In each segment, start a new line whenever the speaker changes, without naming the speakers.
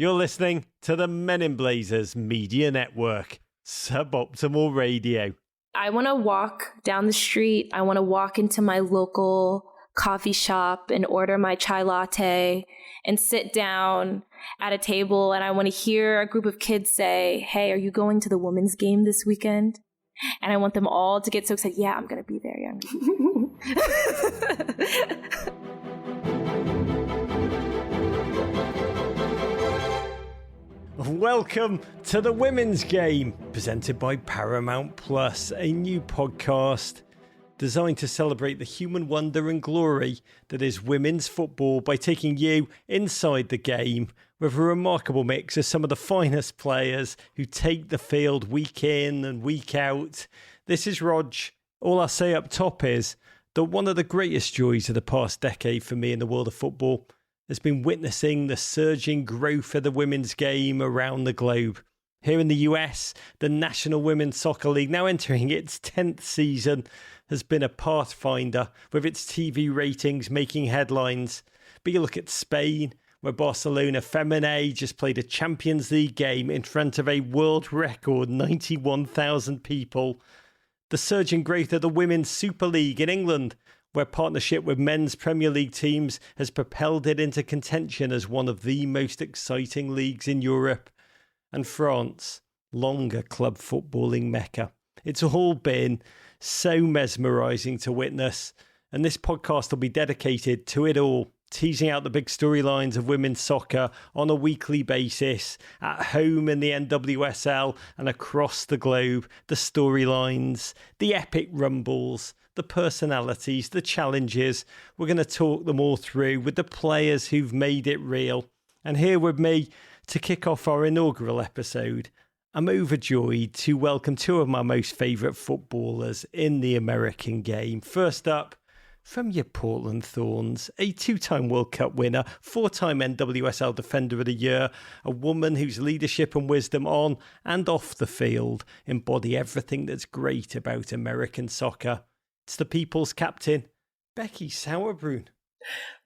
You're listening to the Men in Blazers Media Network, Suboptimal Radio.
I want to walk down the street. I want to walk into my local coffee shop and order my chai latte and sit down at a table. And I want to hear a group of kids say, "Hey, are you going to the women's game this weekend?" And I want them all to get so excited. Yeah, I'm going to be there. Yeah, I'm gonna be there.
Welcome to the Women's Game, presented by Paramount Plus, a new podcast designed to celebrate the human wonder and glory that is women's football by taking you inside the game with a remarkable mix of some of the finest players who take the field week in and week out. This is Rog. All I'll say up top is that one of the greatest joys of the past decade for me in the world of football has been witnessing the surging growth of the women's game around the globe. Here in the US, the National Women's Soccer League, now entering its 10th season, has been a pathfinder with its TV ratings making headlines. But you look at Spain, where Barcelona Femenè just played a Champions League game in front of a world record 91,000 people. The surging growth of the Women's Super League in England, where partnership with men's Premier League teams has propelled it into contention as one of the most exciting leagues in Europe. And France, longer club footballing mecca. It's all been so mesmerising to witness, and this podcast will be dedicated to it all, teasing out the big storylines of women's soccer on a weekly basis, at home in the NWSL and across the globe, the storylines, the epic rumbles, the personalities, the challenges. We're going to talk them all through with the players who've made it real. And here with me to kick off our inaugural episode, I'm overjoyed to welcome two of my most favourite footballers in the American game. First up, from your Portland Thorns, a two-time World Cup winner, four-time NWSL Defender of the Year, a woman whose leadership and wisdom on and off the field embody everything that's great about American soccer. It's the people's captain, Becky Sauerbrunn.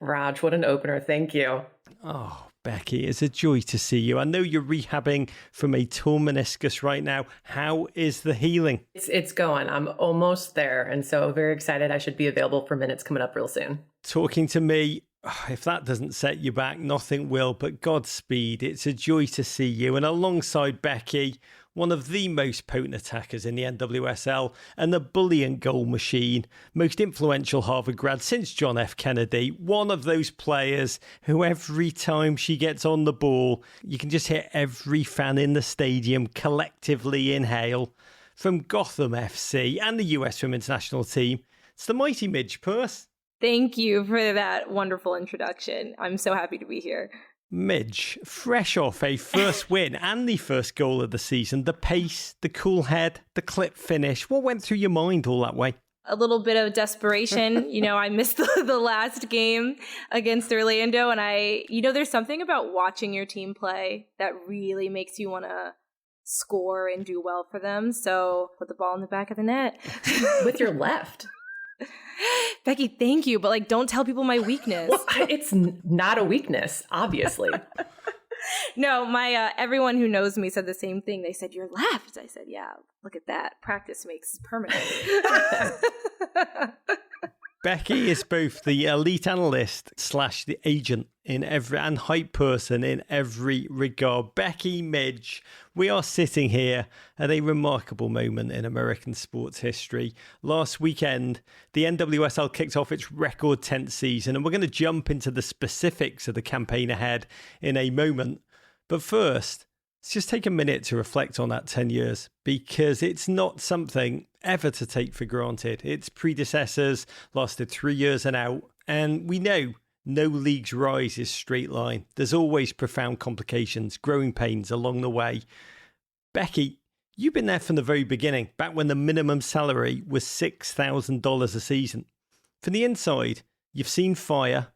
Raj, what an opener. Thank you.
Oh, Becky, it's a joy to see you. I know you're rehabbing from a torn meniscus right now. How is the healing?
It's going. I'm almost there. And so very excited. I should be available for minutes coming up real soon.
Talking to me, if that doesn't set you back, nothing will, but Godspeed. It's a joy to see you. And alongside Becky, one of the most potent attackers in the NWSL and the bullying goal machine, most influential Harvard grad since John F. Kennedy, one of those players who every time she gets on the ball, you can just hear every fan in the stadium collectively inhale. From Gotham FC and the US Women's National Team, it's the mighty Midge Purce.
Thank you for that wonderful introduction. I'm so happy to be here.
Midge, fresh off a first win and the first goal of the season, the pace, the cool head, the clip finish, what went through your mind all that way?
A little bit of desperation. I missed the last game against Orlando, and there's something about watching your team play that really makes you want to score and do well for them. So put the ball in the back of the net.
With your left.
Becky, thank you, but don't tell people my weakness.
Well, it's not a weakness, obviously.
No, my everyone who knows me said the same thing. They said, "You're left." I said, "Yeah, look at that. Practice makes permanent."
Becky is both the elite analyst / the agent in every and hype person in every regard. Becky, Midge, we are sitting here at a remarkable moment in American sports history. Last weekend, the NWSL kicked off its record 10th season, and we're going to jump into the specifics of the campaign ahead in a moment. But first, let's just take a minute to reflect on that 10 years, because it's not something ever to take for granted. Its predecessors lasted 3 years and out, and we know no league's rise is straight line. There's always profound complications, growing pains along the way. Becky, you've been there from the very beginning, back when the minimum salary was $6,000 a season. From the inside, you've seen fire,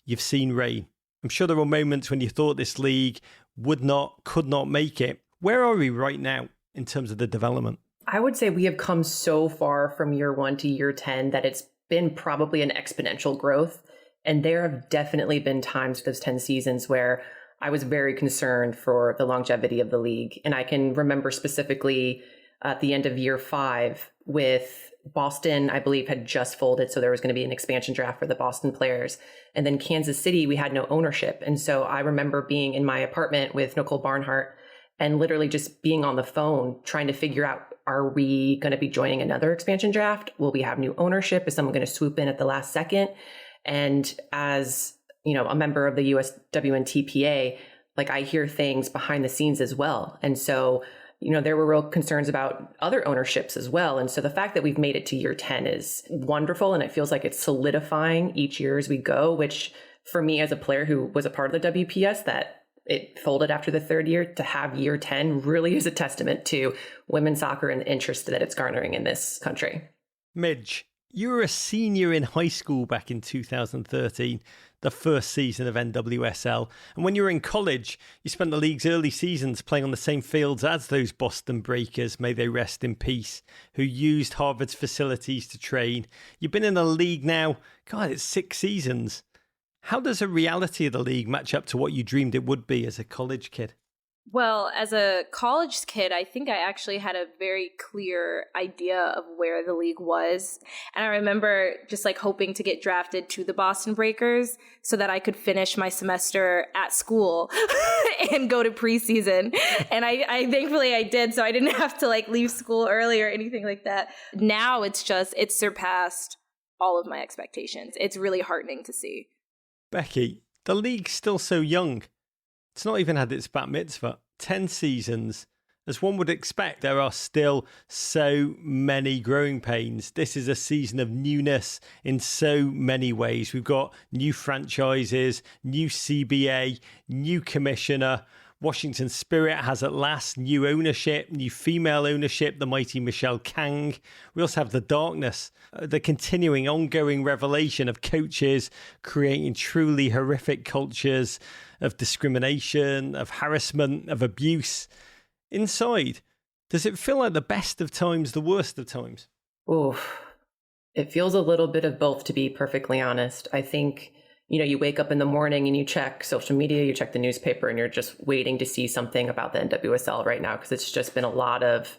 you've seen rain. I'm sure there were moments when you thought this league could not make it. Where are we right now in terms of the development?
I would say we have come so far from year 1 to year 10 that it's been probably an exponential growth. And there have definitely been times for those 10 seasons where I was very concerned for the longevity of the league. And I can remember specifically at the end of year 5 with Boston, I believe, had just folded. So there was going to be an expansion draft for the Boston players. And then Kansas City, we had no ownership. And so I remember being in my apartment with Nicole Barnhart and literally just being on the phone trying to figure out, are we going to be joining another expansion draft? Will we have new ownership? Is someone going to swoop in at the last second? And as, a member of the USWNT, like I hear things behind the scenes as well. And so, there were real concerns about other ownerships as well. And so the fact that we've made it to year 10 is wonderful. And it feels like it's solidifying each year as we go, which for me as a player who was a part of the WPS, that it folded after the third year, to have year 10 really is a testament to women's soccer and the interest that it's garnering in this country.
Midge, you were a senior in high school back in 2013, the first season of NWSL. And when you were in college, you spent the league's early seasons playing on the same fields as those Boston Breakers, may they rest in peace, who used Harvard's facilities to train. You've been in the league now, God, it's 6 seasons. How does the reality of the league match up to what you dreamed it would be as a college kid?
Well, as a college kid, I think I actually had a very clear idea of where the league was. And I remember just like hoping to get drafted to the Boston Breakers so that I could finish my semester at school and go to preseason. And I thankfully I did, so I didn't have to like leave school early or anything like that. Now it's surpassed all of my expectations. It's really heartening to see.
Becky, the league's still so young. It's not even had its bat mitzvah. 10 seasons. As one would expect, there are still so many growing pains. This is a season of newness in so many ways. We've got new franchises, new CBA, new commissioner. Washington Spirit has at last new ownership, new female ownership, the mighty Michelle Kang. We also have the darkness, the continuing ongoing revelation of coaches creating truly horrific cultures of discrimination, of harassment, of abuse. Inside, does it feel like the best of times, the worst of times?
Oof. It feels a little bit of both, to be perfectly honest. I think, you wake up in the morning and you check social media, you check the newspaper, and you're just waiting to see something about the NWSL right now, because it's just been a lot of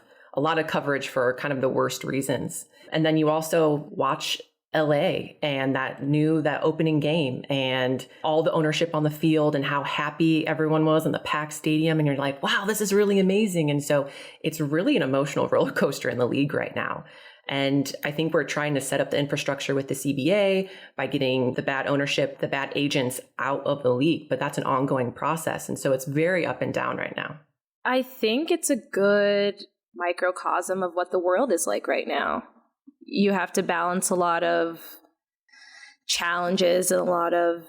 coverage for kind of the worst reasons. And then you also watch LA and that opening game and all the ownership on the field and how happy everyone was in the packed stadium. And you're like, wow, this is really amazing. And so it's really an emotional roller coaster in the league right now. And I think we're trying to set up the infrastructure with the CBA by getting the bad ownership, the bad agents out of the league. But that's an ongoing process. And so it's very up and down right now.
I think it's a good microcosm of what the world is like right now. You have to balance a lot of challenges and a lot of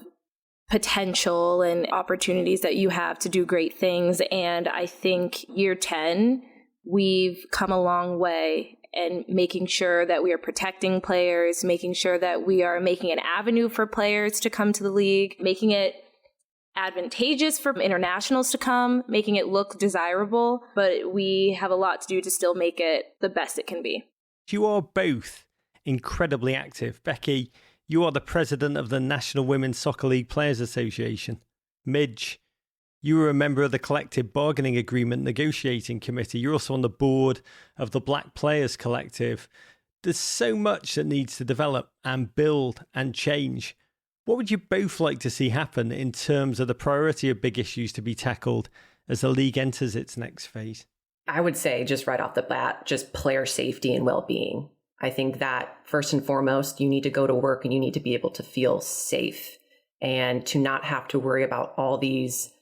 potential and opportunities that you have to do great things. And I think year 10, we've come a long way in making sure that we are protecting players, making sure that we are making an avenue for players to come to the league, making it advantageous for internationals to come, making it look desirable. But we have a lot to do to still make it the best it can be.
You are both incredibly active. Becky, you are the president of the National Women's Soccer League Players Association. Midge, you were a member of the Collective Bargaining Agreement Negotiating Committee. You're also on the board of the Black Players Collective. There's so much that needs to develop and build and change. What would you both like to see happen in terms of the priority of big issues to be tackled as the league enters its next phase?
I would say just right off the bat, just player safety and well-being. I think that first and foremost, you need to go to work and you need to be able to feel safe and to not have to worry about all these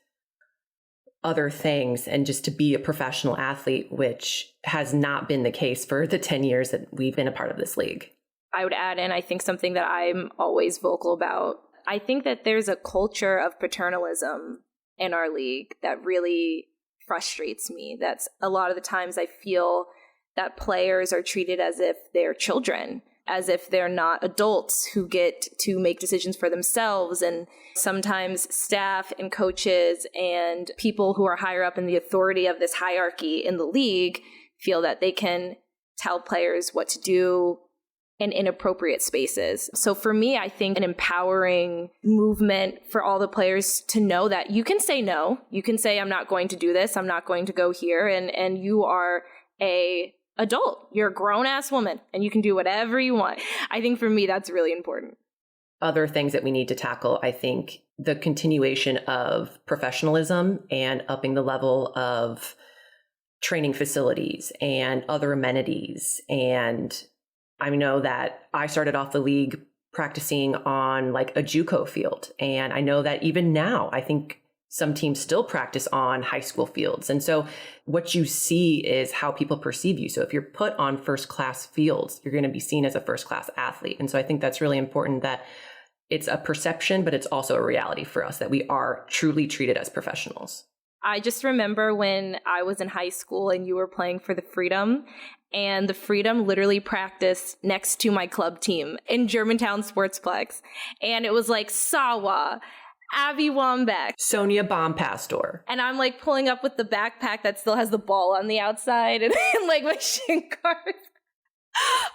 other things and just to be a professional athlete, which has not been the case for the 10 years that we've been a part of this league.
I would add in, I think something that I'm always vocal about. I think that there's a culture of paternalism in our league that really frustrates me. That's a lot of the times I feel that players are treated as if they're children, as if they're not adults who get to make decisions for themselves. And sometimes staff and coaches and people who are higher up in the authority of this hierarchy in the league feel that they can tell players what to do, in inappropriate spaces. So for me, I think an empowering movement for all the players to know that you can say no. You can say, I'm not going to do this. I'm not going to go here. And you are a adult. You're a grown-ass woman and you can do whatever you want. I think for me, that's really important.
Other things that we need to tackle, I think the continuation of professionalism and upping the level of training facilities and other amenities. And I know that I started off the league practicing on like a JUCO field. And I know that even now, I think some teams still practice on high school fields. And so what you see is how people perceive you. So if you're put on first class fields, you're going to be seen as a first class athlete. And so I think that's really important, that it's a perception, but it's also a reality for us that we are truly treated as professionals.
I just remember when I was in high school and you were playing for the Freedom, and the Freedom literally practiced next to my club team in Germantown Sportsplex. And it was like Sawa, Abby Wambach,
Sonia Bompastor.
And I'm like pulling up with the backpack that still has the ball on the outside, and like my shin guards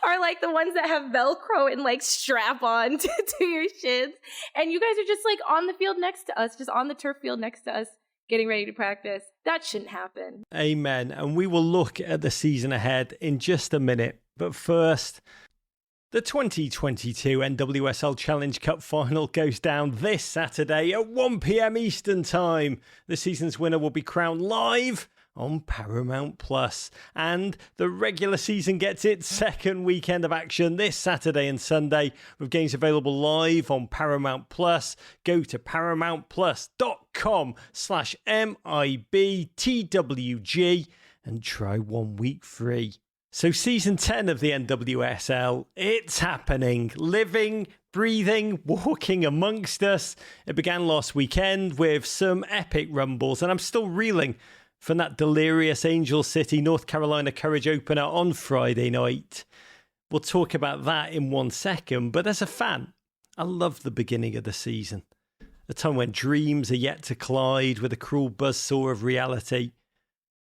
are like the ones that have Velcro and like strap on to your shins. And you guys are just like on the field next to us, just on the turf field next to us, getting ready to practice. That shouldn't happen.
Amen. And we will look at the season ahead in just a minute. But first, the 2022 NWSL Challenge Cup final goes down this Saturday at 1 p.m. Eastern Time. The season's winner will be crowned live on Paramount Plus. And the regular season gets its second weekend of action this Saturday and Sunday, with games available live on Paramount Plus. Go to paramountplus.com/MIBTWG and try 1 week free. So season 10 of the NWSL, it's happening, living, breathing, walking amongst us. It began last weekend with some epic rumbles, and I'm still reeling from that delirious Angel City, North Carolina Courage opener on Friday night. We'll talk about that in 1 second, but as a fan, I love the beginning of the season. A time when dreams are yet to collide with a cruel buzzsaw of reality.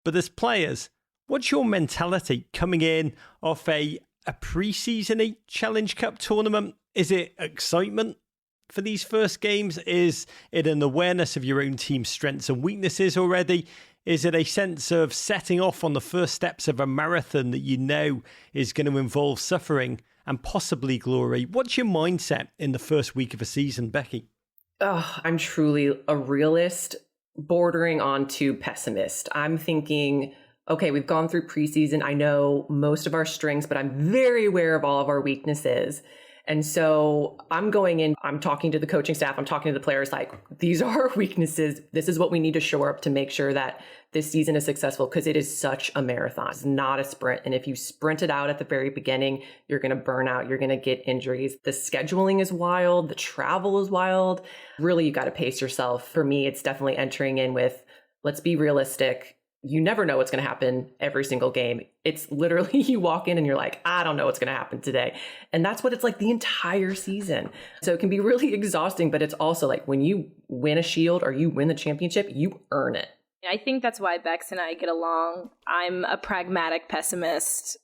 But as players, what's your mentality coming in off a pre-season-y Challenge Cup tournament? Is it excitement for these first games? Is it an awareness of your own team's strengths and weaknesses already? Is it a sense of setting off on the first steps of a marathon that you know is going to involve suffering and possibly glory? What's your mindset in the first week of a season, Becky?
Oh, I'm truly a realist, bordering on to pessimist. I'm thinking, okay, we've gone through preseason. I know most of our strengths, but I'm very aware of all of our weaknesses. And so I'm going in, I'm talking to the coaching staff, I'm talking to the players like, these are our weaknesses. This is what we need to shore up to make sure that this season is successful, because it is such a marathon. It's not a sprint. And if you sprint it out at the very beginning, you're going to burn out. You're going to get injuries. The scheduling is wild. The travel is wild. Really, you got to pace yourself. For me, it's definitely entering in with, let's be realistic. You never know what's going to happen every single game. It's literally you walk in and you're like, I don't know what's going to happen today. And that's what it's like the entire season. So it can be really exhausting, but it's also like when you win a shield or you win the championship, you earn it.
I think that's why Bex and I get along. I'm a pragmatic pessimist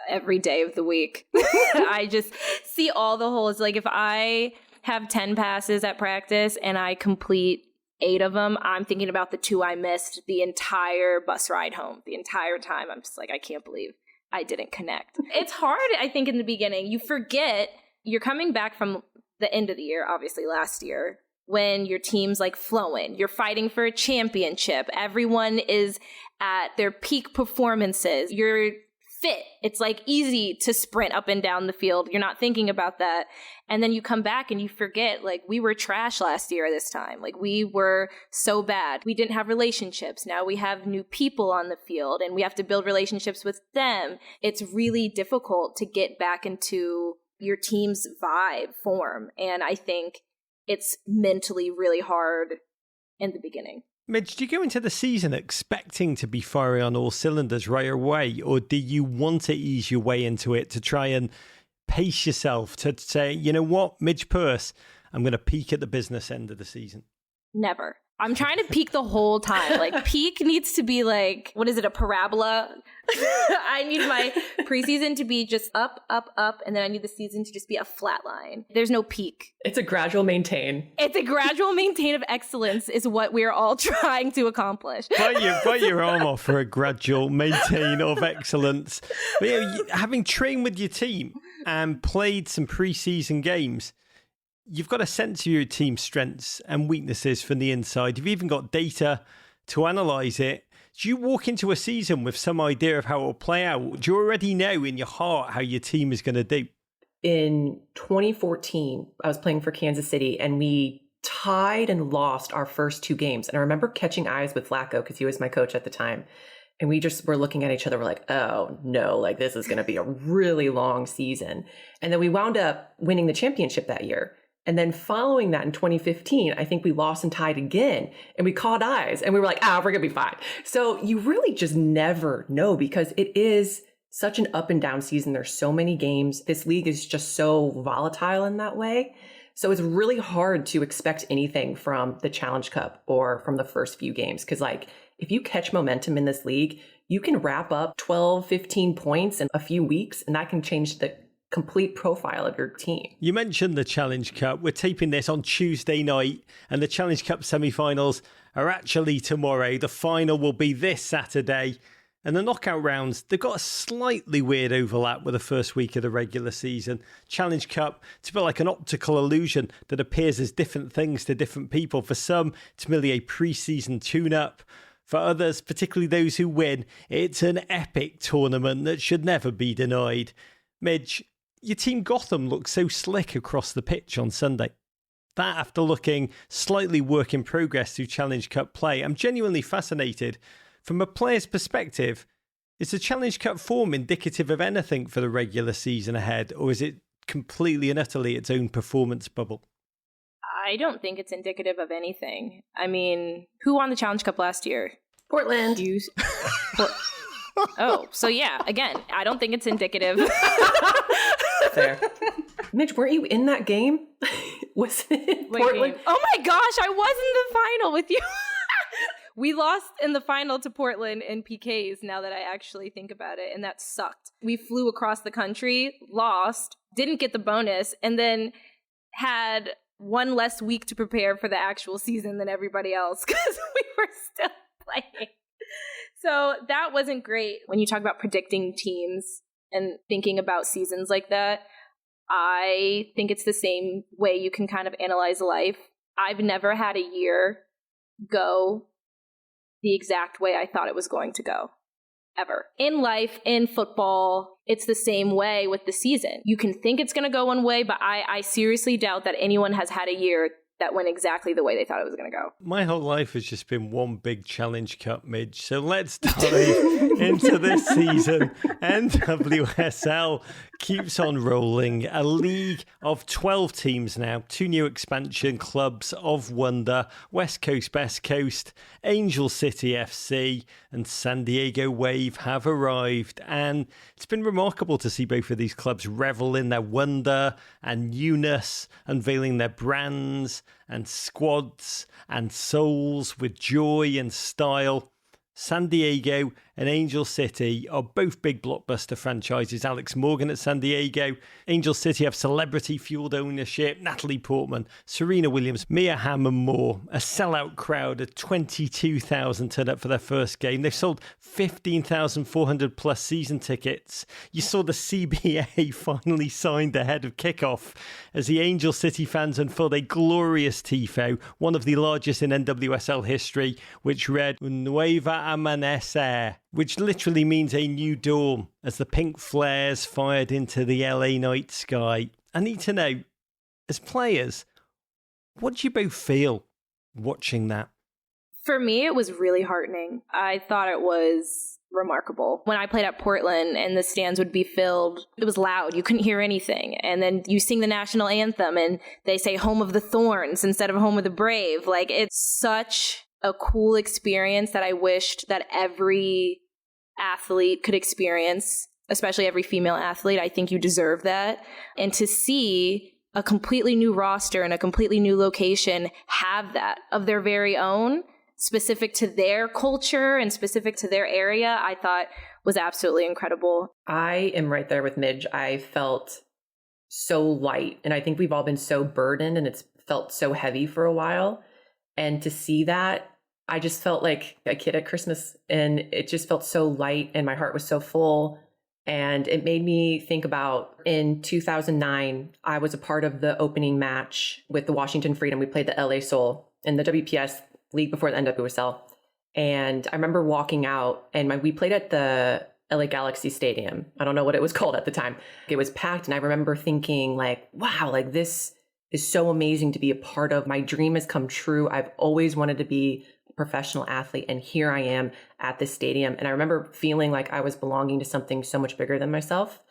every day of the week. I just see all the holes. Like if I have 10 passes at practice and I complete 8 of them, I'm thinking about the 2 I missed the entire bus ride home. The entire time, I'm just like, I can't believe I didn't connect. It's hard, I think, in the beginning. You forget you're coming back from the end of the year, obviously last year, when your team's like flowing. You're fighting for a championship. Everyone is at their peak performances. You're fit. It's like easy to sprint up and down the field. You're not thinking about that. And then you come back and you forget, like, we were trash last year this time. Like, we were so bad. We didn't have relationships. Now we have new people on the field and we have to build relationships with them. It's really difficult to get back into your team's vibe form. And I think it's mentally really hard in the beginning.
Midge, do you go into the season expecting to be firing on all cylinders right away, or do you want to ease your way into it to try and pace yourself to say, you know what, Midge Purce, I'm going to peak at the business end of the season?
Never. I'm trying to peak the whole time. Like, peak needs to be like, what is it, a parabola? I need my preseason to be just up, up, up, and then I need the season to just be a flat line. There's no peak.
It's a gradual maintain.
It's a gradual maintain of excellence is what we're all trying to accomplish.
Bite your arm off for a gradual maintain of excellence. But having trained with your team and played some preseason games, you've got a sense of your team's strengths and weaknesses from the inside. You've even got data to analyse it. Do you walk into a season with some idea of how it will play out? Do you already know in your heart how your team is going to do?
In 2014, I was playing for Kansas City and we tied and lost our first 2 games. And I remember catching eyes with Flacco because he was my coach at the time. And we just were looking at each other. We're like, oh no, like this is going to be a really long season. And then we wound up winning the championship that year. And then following that in 2015, I think we lost and tied again and we caught eyes and we were like, we're going to be fine. So you really just never know because it is such an up and down season. There's so many games. This league is just so volatile in that way. So it's really hard to expect anything from the Challenge Cup or from the first few games. Cause like if you catch momentum in this league, you can wrap up 12, 15 points in a few weeks and that can change the complete profile of your team.
You mentioned the Challenge Cup. We're taping this on Tuesday night and the Challenge Cup semi-finals are actually tomorrow. The final will be this Saturday. And the knockout rounds, they've got a slightly weird overlap with the first week of the regular season. Challenge Cup, it's a bit like an optical illusion that appears as different things to different people. For some, it's merely a pre-season tune-up. For others, particularly those who win, it's an epic tournament that should never be denied. Midge, your team Gotham looked so slick across the pitch on Sunday. That after looking slightly work in progress through Challenge Cup play, I'm genuinely fascinated. From a player's perspective, is the Challenge Cup form indicative of anything for the regular season ahead, or is it completely and utterly its own performance bubble?
I don't think it's indicative of anything. I mean, who won the Challenge Cup last year?
Portland.
Oh, so yeah, again, I don't think it's indicative.
Fair. Midge, weren't you in that game? Was it Portland?
Game? Oh my gosh, I was in the final with you. We lost in the final to Portland in PKs now that I actually think about it, and that sucked. We flew across the country, lost, didn't get the bonus, and then had one less week to prepare for the actual season than everybody else because we were still playing. So that wasn't great. When you talk about predicting teams and thinking about seasons like that, I think it's the same way you can kind of analyze life. I've never had a year go the exact way I thought it was going to go, ever. In life, in football, it's the same way with the season. You can think it's going to go one way, but I seriously doubt that anyone has had a year that went exactly the way they thought it was going to go.
My whole life has just been one big Challenge Cup, Midge. So let's dive into this season. NWSL keeps on rolling. A league of 12 teams now. 2 new expansion clubs of wonder. West Coast, Best Coast, Angel City FC and San Diego Wave have arrived. And it's been remarkable to see both of these clubs revel in their wonder and newness, unveiling their brands and squads and souls with joy and style. San Diego and Angel City are both big blockbuster franchises. Alex Morgan at San Diego. Angel City have celebrity-fueled ownership. Natalie Portman, Serena Williams, Mia Hamm and more. A sellout crowd of 22,000 turned up for their first game. They've sold 15,400 plus season tickets. You saw the CBA finally signed ahead of kickoff as the Angel City fans unfurled a glorious tifo, one of the largest in NWSL history, which read Nueva Amanecer, which literally means a new dawn, as the pink flares fired into the LA night sky. I need to know, as players, what do you both feel watching that?
For me, it was really heartening. I thought it was remarkable. When I played at Portland and the stands would be filled, it was loud. You couldn't hear anything. And then you sing the national anthem and they say home of the Thorns instead of home of the Brave. Like, it's such a cool experience that I wished that every athlete could experience, especially every female athlete. I think you deserve that. And to see a completely new roster and a completely new location have that of their very own, specific to their culture and specific to their area, I thought was absolutely incredible.
I am right there with Midge. I felt so light, and I think we've all been so burdened and it's felt so heavy for a while. And to see that, I just felt like a kid at Christmas, and it just felt so light and my heart was so full. And it made me think about in 2009, I was a part of the opening match with the Washington Freedom. We played the LA Soul in the WPS league before the NWSL. And I remember walking out, and we played at the LA Galaxy Stadium. I don't know what it was called at the time. It was packed. And I remember thinking like, wow, like this is so amazing to be a part of. My dream has come true. I've always wanted to be a professional athlete, and here I am at this stadium. And I remember feeling like I was belonging to something so much bigger than myself.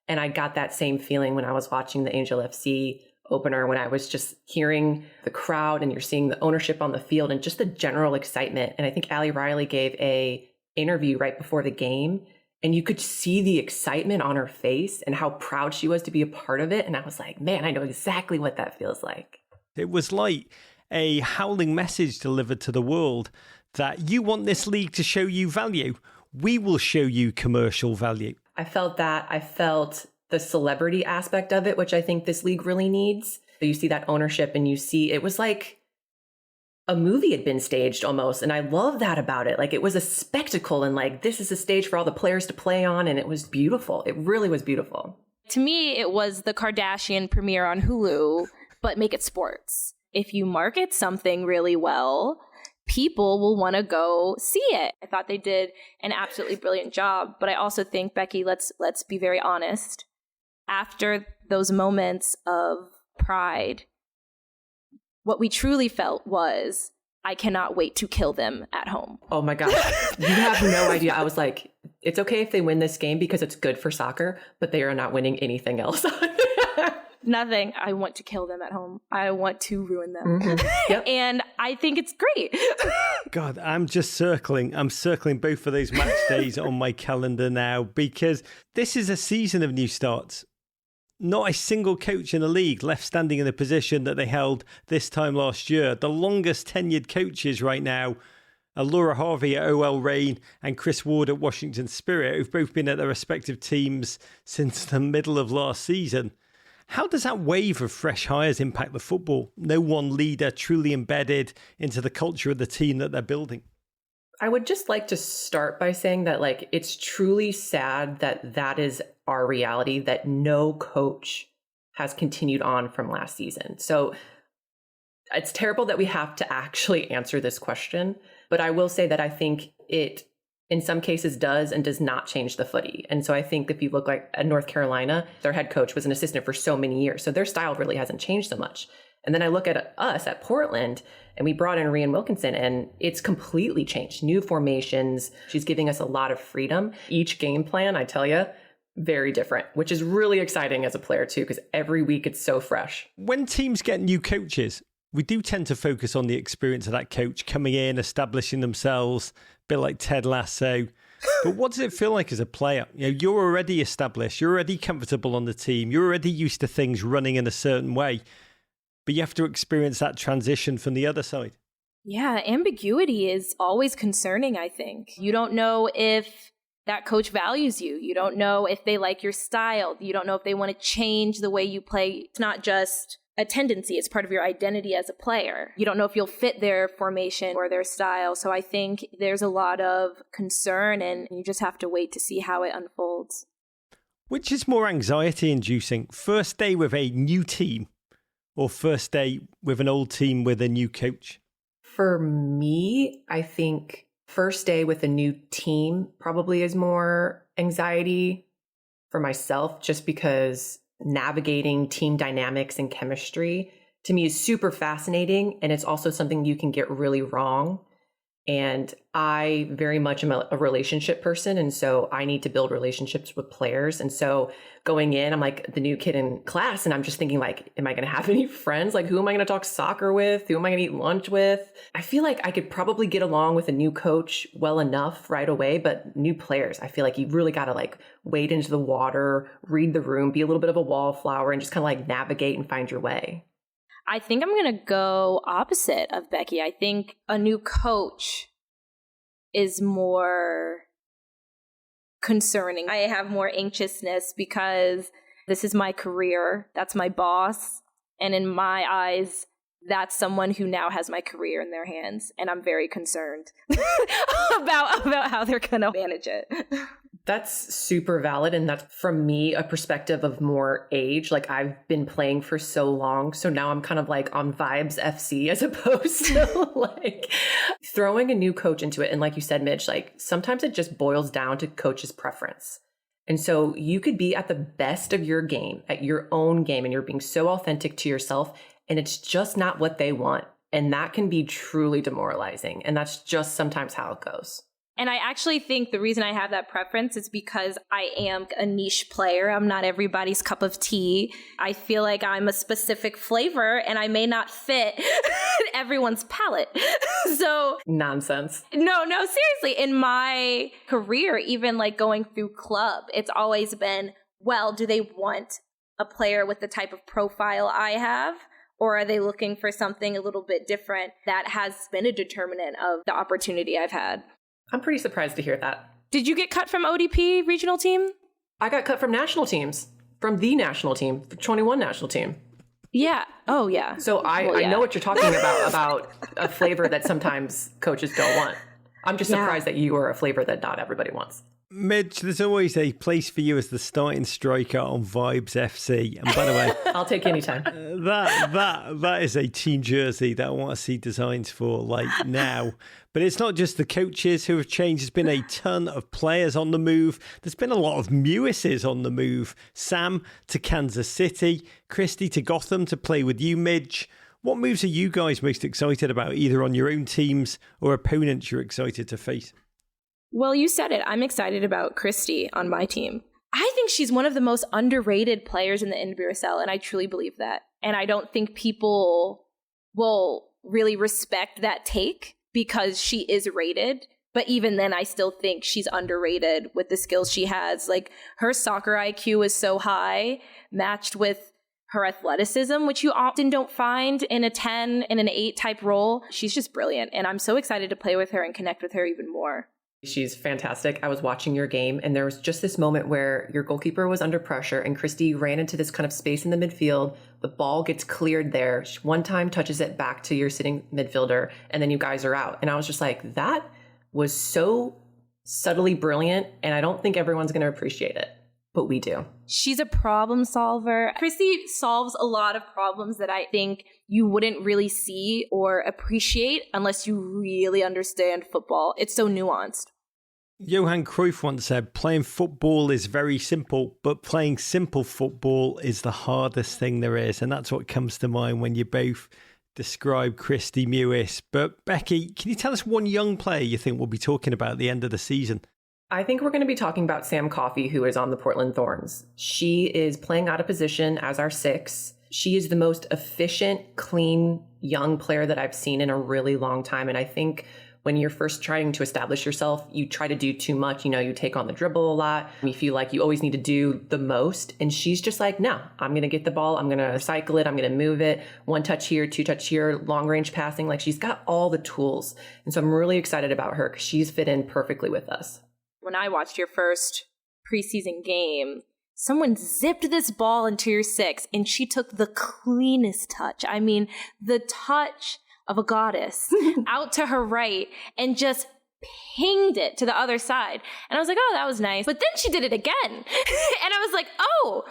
And I got that same feeling when I was watching the Angel FC opener, when I was just hearing the crowd and you're seeing the ownership on the field and just the general excitement. And I think Allie Riley gave a interview right before the game, and you could see the excitement on her face and how proud she was to be a part of it. And I was like, man, I know exactly what that feels like.
It was like a howling message delivered to the world that you want this league to show you value. We will show you commercial value.
I felt that. I felt the celebrity aspect of it, which I think this league really needs. So you see that ownership, and you see it was like a movie had been staged almost. And I love that about it. Like, it was a spectacle, and like, this is a stage for all the players to play on. And it was beautiful. It really was beautiful.
To me, it was the Kardashian premiere on Hulu, but make it sports. If you market something really well, people will want to go see it. I thought they did an absolutely brilliant job. But I also think, Becky, let's be very honest. After those moments of pride, what we truly felt was, I cannot wait to kill them at home.
Oh my gosh. You have no idea. I was like, it's okay if they win this game because it's good for soccer, but they are not winning anything else.
Nothing. I want to kill them at home. I want to ruin them.
Mm-hmm. Yep.
And I think it's great.
God, I'm circling both of those match days on my calendar now, because this is a season of new starts. Not a single coach in the league left standing in the position that they held this time last year. The longest tenured coaches right now are Laura Harvey at OL Reign and Chris Ward at Washington Spirit, who've both been at their respective teams since the middle of last season. How does that wave of fresh hires impact the football? No one leader truly embedded into the culture of the team that they're building.
I would just like to start by saying that, like, it's truly sad that that is our reality, that no coach has continued on from last season. So it's terrible that we have to actually answer this question, but I will say that I think it, in some cases, does and does not change the footy. And so I think if you look like at North Carolina, their head coach was an assistant for so many years. So their style really hasn't changed so much. And then I look at us at Portland, and we brought in Rian Wilkinson, and it's completely changed. New formations. She's giving us a lot of freedom. Each game plan, I tell you, very different, which is really exciting as a player too, because every week it's so fresh.
When teams get new coaches, we do tend to focus on the experience of that coach coming in, establishing themselves, a bit like Ted Lasso. But what does it feel like as a player? You know, you're already established, you're already comfortable on the team, you're already used to things running in a certain way, but you have to experience that transition from the other side.
Yeah, ambiguity is always concerning, I think. You don't know if that coach values you. You don't know if they like your style. You don't know if they want to change the way you play. It's not just a tendency. It's part of your identity as a player. You don't know if you'll fit their formation or their style. So I think there's a lot of concern, and you just have to wait to see how it unfolds.
Which is more anxiety-inducing? First day with a new team or first day with an old team with a new coach?
For me, I think first day with a new team probably is more anxiety for myself, just because navigating team dynamics and chemistry to me is super fascinating. And it's also something you can get really wrong. And I very much am a relationship person. And so I need to build relationships with players. And so going in, I'm like the new kid in class. And I'm just thinking like, am I going to have any friends? Like, who am I going to talk soccer with? Who am I going to eat lunch with? I feel like I could probably get along with a new coach well enough right away. But new players, I feel like you really got to like wade into the water, read the room, be a little bit of a wallflower, and just kind of like navigate and find your way.
I think I'm going to go opposite of Becky. I think a new coach is more concerning. I have more anxiousness because this is my career. That's my boss. And in my eyes, that's someone who now has my career in their hands. And I'm very concerned about how they're going to manage it.
That's super valid. And that's, from me, a perspective of more age. Like, I've been playing for so long. So now I'm kind of like on vibes FC as opposed to like throwing a new coach into it. And like you said, Midge, like sometimes it just boils down to coach's preference. And so you could be at the best of your game, at your own game, and you're being so authentic to yourself, and it's just not what they want. And that can be truly demoralizing. And that's just sometimes how it goes.
And I actually think the reason I have that preference is because I am a niche player. I'm not everybody's cup of tea. I feel like I'm a specific flavor and I may not fit everyone's palate. So
nonsense.
No, seriously. In my career, even like going through club, it's always been, well, do they want a player with the type of profile I have? Or are they looking for something a little bit different? That has been a determinant of the opportunity I've had.
I'm pretty surprised to hear that.
Did you get cut from ODP regional team?
I got cut from national teams, from the national team, the 21 national team.
Yeah. Oh, yeah.
So I know what you're talking about a flavor that sometimes coaches don't want. I'm just surprised that you are a flavor that not everybody wants.
Midge, there's always a place for you as the starting striker on Vibes FC. And by the way,
I'll take any time.
That is a team jersey that I want to see designs for like now. But it's not just the coaches who have changed. There's been a ton of players on the move. There's been a lot of Mewises on the move. Sam to Kansas City, Christy to Gotham to play with you, Midge. What moves are you guys most excited about, either on your own teams or opponents you're excited to face?
Well, you said it. I'm excited about Christy on my team. I think she's one of the most underrated players in the NWSL, and I truly believe that. And I don't think people will really respect that take because she is rated. But even then, I still think she's underrated with the skills she has. Like, her soccer IQ is so high, matched with her athleticism, which you often don't find in a 10 and an 8 type role. She's just brilliant. And I'm so excited to play with her and connect with her even more.
She's fantastic. I was watching your game and there was just this moment where your goalkeeper was under pressure and Christy ran into this kind of space in the midfield. The ball gets cleared there. She one time touches it back to your sitting midfielder and then you guys are out. And I was just like, that was so subtly brilliant. And I don't think everyone's going to appreciate it, but we do.
She's a problem solver. Christy solves a lot of problems that I think you wouldn't really see or appreciate unless you really understand football. It's so nuanced.
Johan Cruyff once said, playing football is very simple, but playing simple football is the hardest thing there is. And that's what comes to mind when you both describe Christy Mewis. But Becky, can you tell us one young player you think we'll be talking about at the end of the season?
I think we're going to be talking about Sam Coffey, who is on the Portland Thorns. She is playing out of position as our 6. She is the most efficient, clean, young player that I've seen in a really long time. And I think when you're first trying to establish yourself, you try to do too much. You know, you take on the dribble a lot. You feel like you always need to do the most. And she's just like, no, I'm going to get the ball. I'm going to cycle it. I'm going to move it. 1 touch here, 2 touch here, long range passing. Like, she's got all the tools. And so I'm really excited about her because she's fit in perfectly with us.
When I watched your first preseason game, someone zipped this ball into your 6 and she took the cleanest touch. I mean, the touch of a goddess out to her right and just pinged it to the other side. And I was like, oh, that was nice. But then she did it again. And I was like, oh,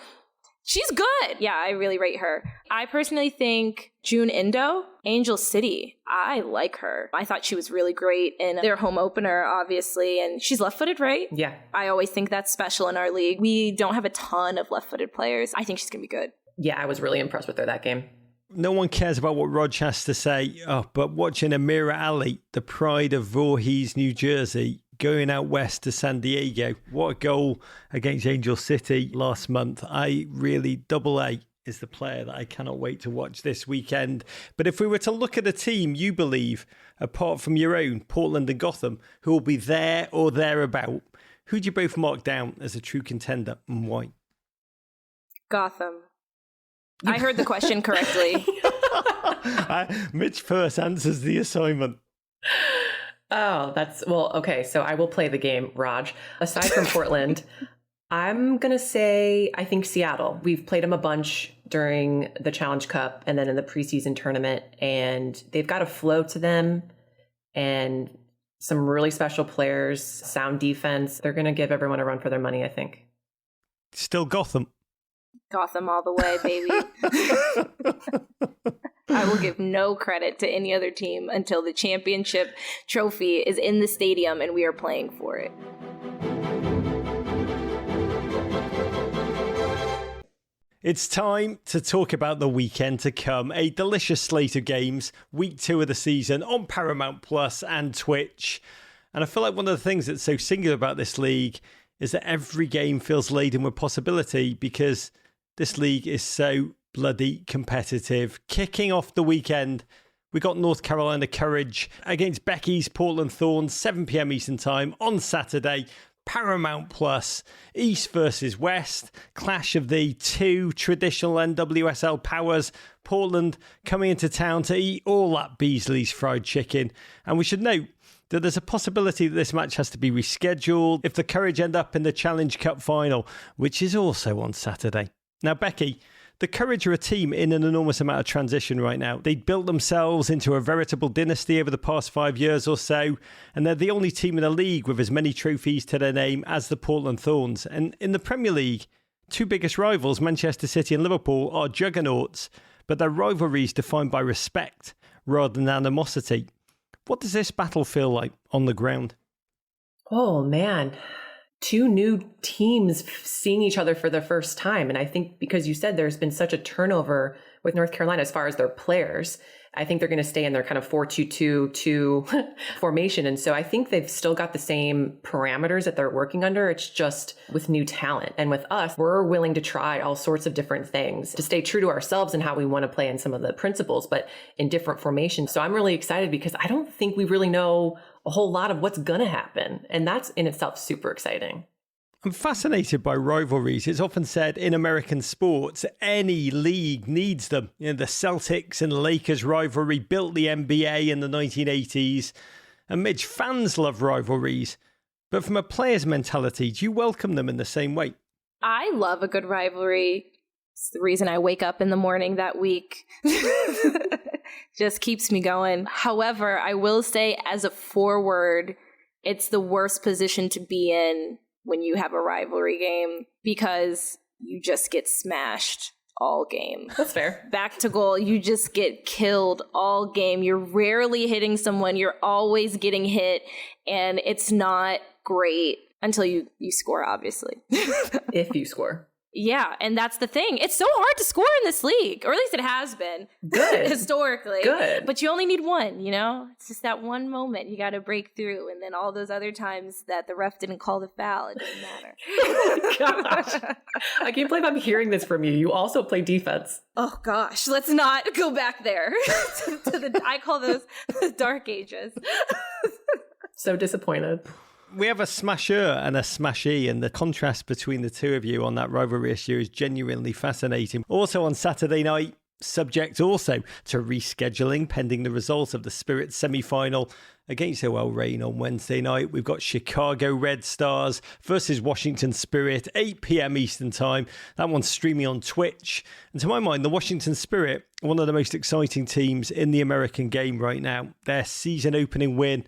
she's good. Yeah, I really rate her. I personally think June Indo, Angel City, I like her. I thought she was really great in their home opener, obviously. And she's left-footed, right?
Yeah.
I always think that's special in our league. We don't have a ton of left-footed players. I think she's going to be good.
Yeah, I was really impressed with her that game.
no one cares about what Rog has to say. Oh, but watching Amira Ali, the pride of Voorhees, New Jersey, going out west to San Diego. What a goal against Angel City last month. Double A is the player that I cannot wait to watch this weekend. But if we were to look at a team you believe, apart from your own, Portland and Gotham, who will be there or thereabout, who do you both mark down as a true contender and why?
Gotham. I heard the question correctly.
Midge Purce answers the assignment.
Oh, okay. So I will play the game, Raj. Aside from Portland, I'm going to say, I think Seattle. We've played them a bunch during the Challenge Cup and then in the preseason tournament, and they've got a flow to them and some really special players, sound defense. They're going to give everyone a run for their money, I think.
Still Gotham.
Gotham all the way, baby. I will give no credit to any other team until the championship trophy is in the stadium and we are playing for it.
It's time to talk about the weekend to come. A delicious slate of games, week 2 of the season on Paramount Plus and Twitch. And I feel like one of the things that's so singular about this league is that every game feels laden with possibility because this league is so bloody competitive. Kicking off the weekend, we got North Carolina Courage against Becky's Portland Thorns, 7 p.m. Eastern Time on Saturday. Paramount Plus, East versus West, clash of the two traditional NWSL powers. Portland coming into town to eat all that Beasley's fried chicken. And we should note that there's a possibility that this match has to be rescheduled if the Courage end up in the Challenge Cup final, which is also on Saturday. Now, Becky, the Courage are a team in an enormous amount of transition right now. They built themselves into a veritable dynasty over the past 5 years or so, and they're the only team in the league with as many trophies to their name as the Portland Thorns. And in the Premier League, two biggest rivals, Manchester City and Liverpool, are juggernauts, but their rivalry is defined by respect rather than animosity. What does this battle feel like on the ground?
Oh, man. Two new teams seeing each other for the first time. And I think because you said there's been such a turnover with North Carolina as far as their players, I think they're going to stay in their kind of 4-2-2-2 formation. And so I think they've still got the same parameters that they're working under. It's just with new talent. And with us, we're willing to try all sorts of different things to stay true to ourselves and how we want to play in some of the principles, but in different formations. So I'm really excited because I don't think we really know a whole lot of what's going to happen. And that's in itself super exciting.
I'm fascinated by rivalries. It's often said in American sports, any league needs them. You know, the Celtics and Lakers rivalry built the NBA in the 1980s. And Midge, fans love rivalries. But from a player's mentality, do you welcome them in the same way?
I love a good rivalry. It's the reason I wake up in the morning that week. Just keeps me going. However, I will say as a forward, it's the worst position to be in when you have a rivalry game because you just get smashed all game.
That's fair.
Back to goal, you just get killed all game. You're rarely hitting someone. You're always getting hit, and it's not great until you score, obviously.
If you score.
Yeah, and that's the thing. It's so hard to score in this league, or at least it has been.
Good.
Historically.
Good.
But you only need one, you know? It's just that one moment you got to break through, and then all those other times that the ref didn't call the foul, it didn't matter.
Oh, gosh. I can't believe I'm hearing this from you. You also play defense.
Oh, gosh. Let's not go back there. I call those the dark ages.
So disappointed.
We have a smasher and a smashee, and the contrast between the two of you on that rivalry issue is genuinely fascinating. Also on Saturday night, subject also to rescheduling pending the results of the Spirit semi-final against OL Reign on Wednesday night. We've got Chicago Red Stars versus Washington Spirit, 8 p.m. Eastern Time. That one's streaming on Twitch. And to my mind, the Washington Spirit, one of the most exciting teams in the American game right now. Their season opening win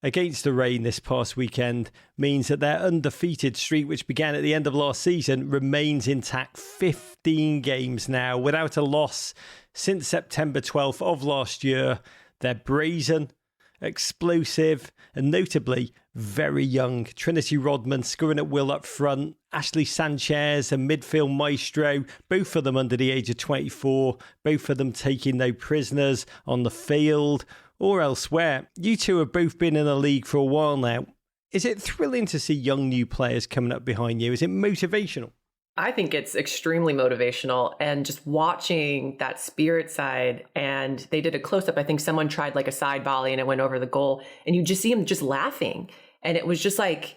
against the Reign this past weekend means that their undefeated streak, which began at the end of last season, remains intact. 15 games now without a loss since September 12th of last year. They're brazen, explosive, and notably very young. Trinity Rodman scoring at will up front. Ashley Sanchez, a midfield maestro, both of them under the age of 24, both of them taking no prisoners on the field or elsewhere. You two have both been in the league for a while now. Is it thrilling to see young new players coming up behind you? Is it motivational?
I think it's extremely motivational, and just watching that spirit side. And they did a close-up. I think someone tried like a side volley and it went over the goal, and you just see him just laughing. And it was just like,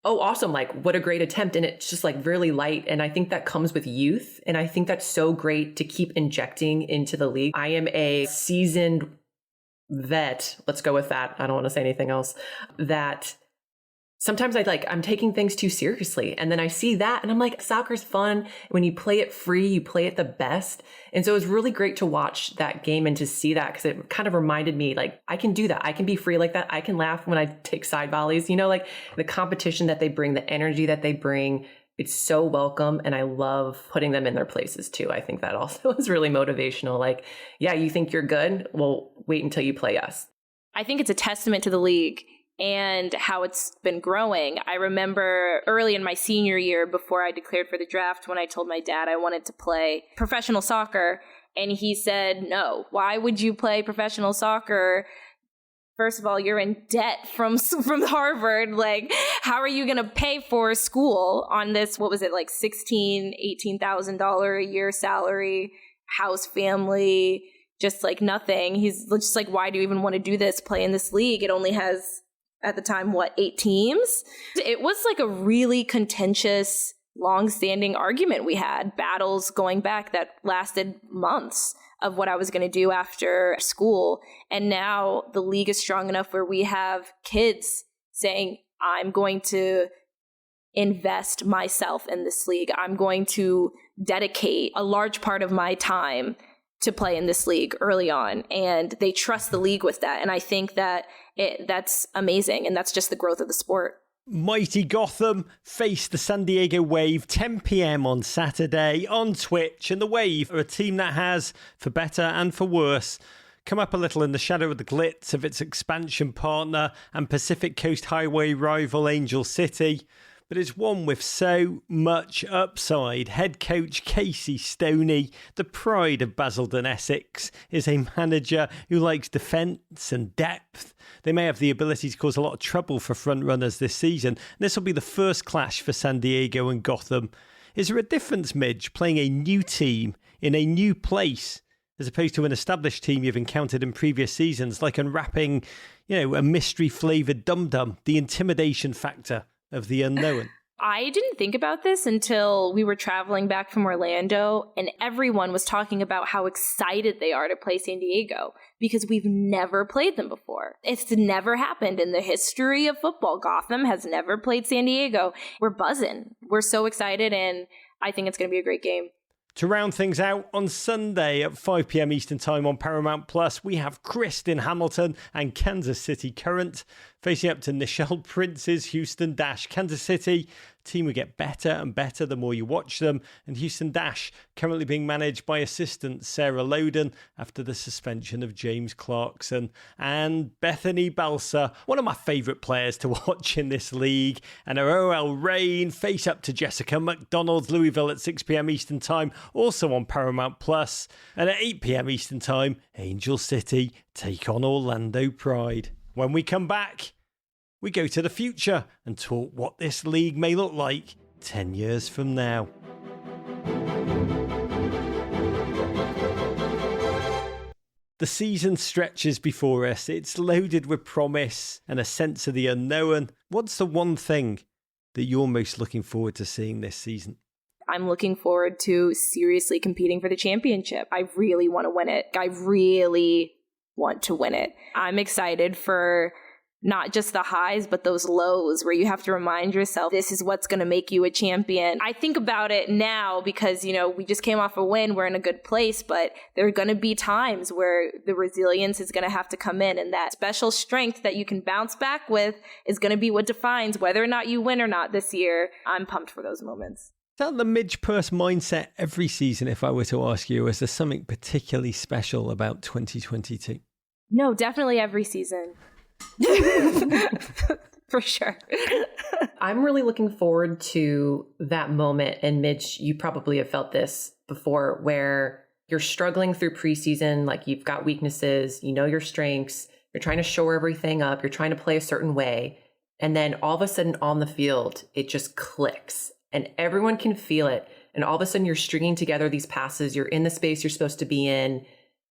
oh, awesome. Like, what a great attempt. And it's just like really light. And I think that comes with youth. And I think that's so great to keep injecting into the league. I am a seasoned vet. Let's go with that. I don't want to say anything else. That sometimes I'm taking things too seriously. And then I see that and I'm like, soccer's fun. When you play it free, you play it the best. And so it was really great to watch that game and to see that, because it kind of reminded me, like, I can do that. I can be free like that. I can laugh when I take side volleys, like the competition that they bring, the energy that they bring. It's so welcome. And I love putting them in their places too. I think that also is really motivational. Like, yeah, you think you're good? Well, wait until you play us.
I think it's a testament to the league and how it's been growing. I remember early in my senior year, before I declared for the draft, when I told my dad I wanted to play professional soccer, and he said, no, why would you play professional soccer? First of all, you're in debt from Harvard. Like, how are you going to pay for school on this, what was it, like $18,000 a year salary, house, family, just like nothing. He's just like, why do you even want to do this, play in this league? It only has, at the time, 8 teams? It was like a really contentious, long-standing argument we had, battles going back that lasted months of what I was going to do after school. And now the league is strong enough where we have kids saying, I'm going to invest myself in this league. I'm going to dedicate a large part of my time to play in this league early on. And they trust the league with that. And I think that that's amazing. And that's just the growth of the sport.
Mighty Gotham face the San Diego Wave 10 p.m. on Saturday on Twitch. And the Wave are a team that has, for better and for worse, come up a little in the shadow of the glitz of its expansion partner and Pacific Coast Highway rival Angel City. But it's one with so much upside. Head coach Casey Stoney, the pride of Basildon, Essex, is a manager who likes defence and depth. They may have the ability to cause a lot of trouble for front runners this season. This will be the first clash for San Diego and Gotham. Is there a difference, Midge, playing a new team in a new place as opposed to an established team you've encountered in previous seasons, like unwrapping, a mystery-flavoured dum-dum, the intimidation factor of the unknown?
I didn't think about this until we were traveling back from Orlando, and everyone was talking about how excited they are to play San Diego because we've never played them before. It's never happened in the history of football. Gotham has never played San Diego. We're buzzing. We're so excited, and I think it's going to be a great game.
To round things out, on Sunday at 5 p.m. Eastern Time on Paramount Plus, we have Kristen Hamilton and Kansas City Current facing up to Nichelle Prince's Houston Dash. Kansas City, team will get better and better the more you watch them, and Houston Dash currently being managed by assistant Sarah Loden after the suspension of James Clarkson. And Bethany Balsa, one of my favourite players to watch in this league, and her OL Reign face up to Jessica McDonald's Louisville at 6 p.m. Eastern Time, also on Paramount Plus. And at 8 p.m. Eastern Time, Angel City take on Orlando Pride. When we come back, we go to the future and talk what this league may look like 10 years from now. The season stretches before us. It's loaded with promise and a sense of the unknown. What's the one thing that you're most looking forward to seeing this season?
I'm looking forward to seriously competing for the championship. I really want to win it. I really want to win it. I'm excited for not just the highs, but those lows where you have to remind yourself, this is what's going to make you a champion. I think about it now because, we just came off a win. We're in a good place, but there are going to be times where the resilience is going to have to come in, and that special strength that you can bounce back with is going to be what defines whether or not you win or not this year. I'm pumped for those moments.
Is that the Midge Purce mindset every season, if I were to ask you? Is there something particularly special about 2022?
No, definitely every season. For sure.
I'm really looking forward to that moment. And Midge, you probably have felt this before, where you're struggling through preseason, like you've got weaknesses, you know your strengths, you're trying to shore everything up, you're trying to play a certain way. And then all of a sudden on the field, it just clicks and everyone can feel it. And all of a sudden you're stringing together these passes, you're in the space you're supposed to be in,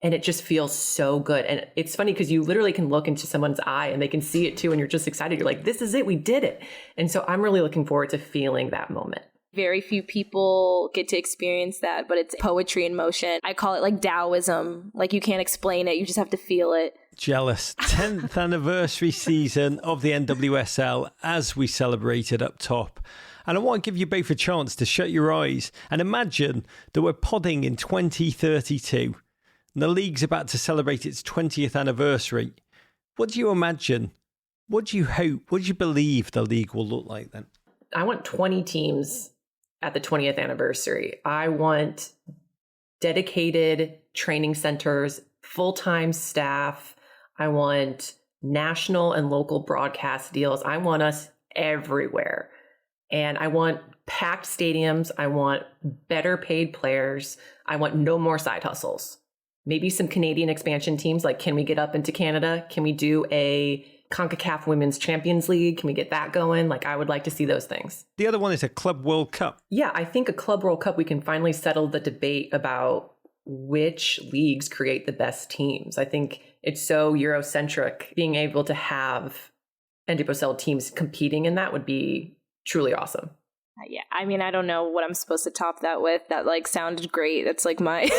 and it just feels so good. And it's funny because you literally can look into someone's eye and they can see it too. And you're just excited. You're like, this is it. We did it. And so I'm really looking forward to feeling that moment.
Very few people get to experience that, but it's poetry in motion. I call it like Taoism. Like you can't explain it. You just have to feel it.
Jealous. 10th anniversary season of the NWSL as we celebrated up top. And I want to give you both a chance to shut your eyes and imagine that we're podding in 2032. And the league's about to celebrate its 20th anniversary. What do you imagine? What do you hope? What do you believe the league will look like then?
I want 20 teams at the 20th anniversary. I want dedicated training centers, full-time staff. I want national and local broadcast deals. I want us everywhere. And I want packed stadiums. I want better paid players. I want no more side hustles. Maybe some Canadian expansion teams, like can we get up into Canada? Can we do a CONCACAF Women's Champions League? Can we get that going? Like I would like to see those things.
The other one is a Club World Cup.
Yeah, I think a Club World Cup, we can finally settle the debate about which leagues create the best teams. I think it's so Eurocentric. Being able to have NWSL teams competing in that would be truly awesome.
Yeah, I mean, I don't know what I'm supposed to top that with. That like sounded great. That's like my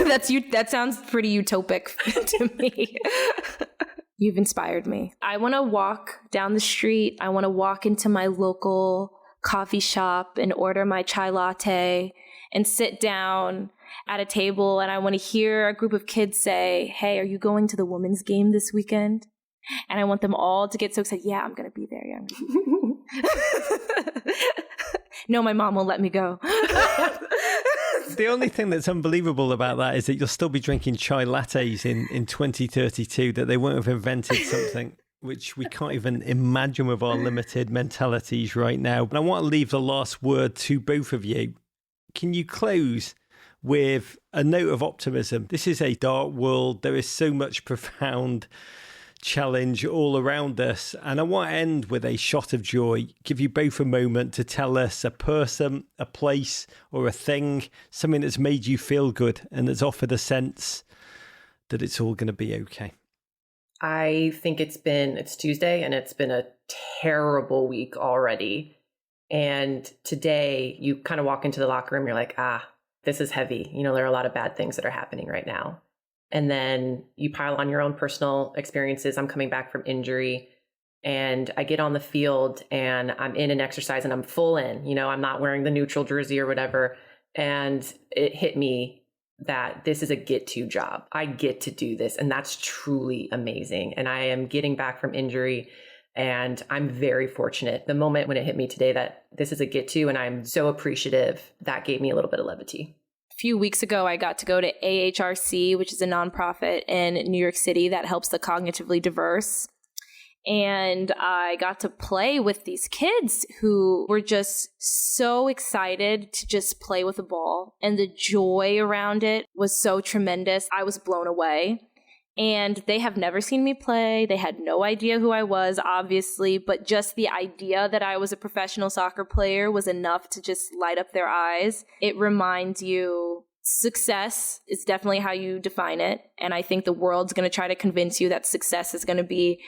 that sounds pretty utopic to me. You've inspired me. I want to walk down the street. I want to walk into my local coffee shop and order my chai latte and sit down at a table. And I want to hear a group of kids say, "Hey, are you going to the women's game this weekend?" And I want them all to get so excited. Yeah, I'm going to be there. Yeah, I'm gonna be there. No, my mom won't let me go.
The only thing that's unbelievable about that is that you'll still be drinking chai lattes in 2032, that they won't have invented something which we can't even imagine with our limited mentalities right now. And I want to leave the last word to both of you. Can you close with a note of optimism? This is a dark world. There is so much profound challenge all around us. And I want to end with a shot of joy, give you both a moment to tell us a person, a place, or a thing, something that's made you feel good and that's offered a sense that it's all going to be okay.
I think it's Tuesday and it's been a terrible week already. And today you kind of walk into the locker room, you're like, this is heavy. You know, there are a lot of bad things that are happening right now. And then you pile on your own personal experiences. I'm coming back from injury and I get on the field and I'm in an exercise and I'm full in, you know, I'm not wearing the neutral jersey or whatever. And it hit me that this is a get to job. I get to do this. And that's truly amazing. And I am getting back from injury and I'm very fortunate. The moment when it hit me today that this is a get to, and I'm so appreciative, that gave me a little bit of levity.
A few weeks ago, I got to go to AHRC, which is a nonprofit in New York City that helps the cognitively diverse. And I got to play with these kids who were just so excited to just play with a ball. And the joy around it was so tremendous. I was blown away. And they have never seen me play. They had no idea who I was, obviously, but just the idea that I was a professional soccer player was enough to just light up their eyes. It reminds you success is definitely how you define it. And I think the world's going to try to convince you that success is going to be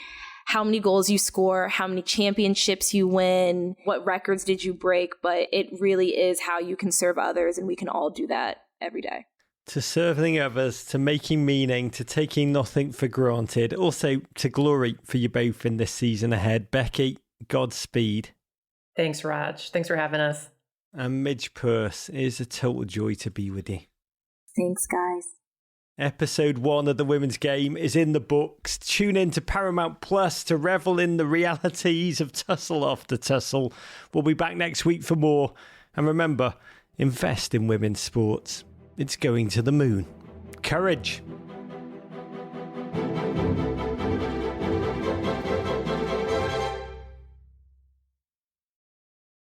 how many goals you score, how many championships you win, what records did you break, but it really is how you can serve others, and we can all do that every day.
To serving others, to making meaning, to taking nothing for granted, also to glory for you both in this season ahead. Becky, Godspeed.
Thanks, Raj. Thanks for having us.
And Midge Purce, it is a total joy to be with you.
Thanks, guys.
Episode 1 of The Women's Game is in the books. Tune in to Paramount Plus to revel in the realities of tussle after tussle. We'll be back next week for more. And remember, invest in women's sports. It's going to the moon. Courage.